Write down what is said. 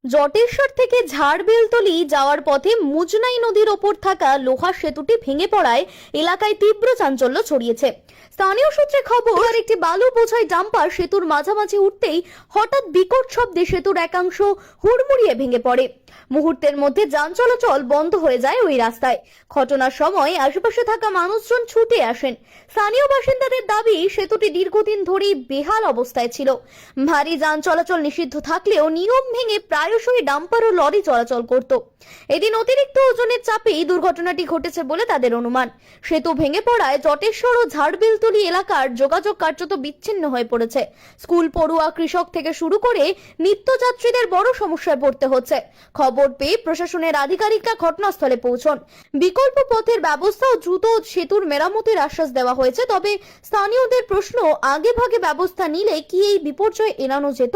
জটেশ্বর থেকে ঝাড়বেলতলি যাওয়ার পথে মুজনাই নদীর ওপর থাকা লোহা সেতুটি ভেঙে পড়ায় এলাকায় তীব্র চাঞ্চল্য ছড়িয়েছে। স্থানীয় সূত্রে খবর, একটি বালু বোঝাই ডাম্পার সেতুর মাঝামাঝি উঠতেই হঠাৎ বিকট শব্দে সেতুর একাংশ হুড়মুড়িয়ে ভেঙে পড়ে। মুহূর্তের মধ্যে যান চলাচল বন্ধ হয়ে যায় ওই রাস্তায়। ঘটনার সময় আশেপাশে থাকা মানুষজন ছুটে আসেন। স্থানীয় বাসিন্দাদের দাবি, সেতুটি দীর্ঘদিন ধরেই বেহাল অবস্থায় ছিল। ভারী যান চলাচল নিষিদ্ধ থাকলেও নিয়ম ভেঙে প্রায়শই ডাম্পার ও লরি চলাচল করত। এদিন অতিরিক্ত ওজনের চাপেই দুর্ঘটনাটি ঘটেছে বলে তাদের অনুমান। সেতু ভেঙে পড়ায় জটেশ্বর ও ঝাড়বেলতলি এলাকার যোগাযোগ কার্যত বিচ্ছিন্ন হয়ে পড়েছে। স্কুল পড়ুয়া, কৃষক থেকে শুরু করে নিত্যযাত্রীদের বড় সমস্যায় পড়তে হচ্ছে। খবর পেয়ে প্রশাসনের আধিকারিকরা ঘটনাস্থলে পৌঁছন। বিকল্প পথের ব্যবস্থা ও দ্রুত সেতুর মেরামতির আশ্বাস দেওয়া হয়েছে। তবে স্থানীয়দের প্রশ্ন, আগে ভাগে ব্যবস্থা নিলে কি এই বিপর্যয় এড়ানো যেত?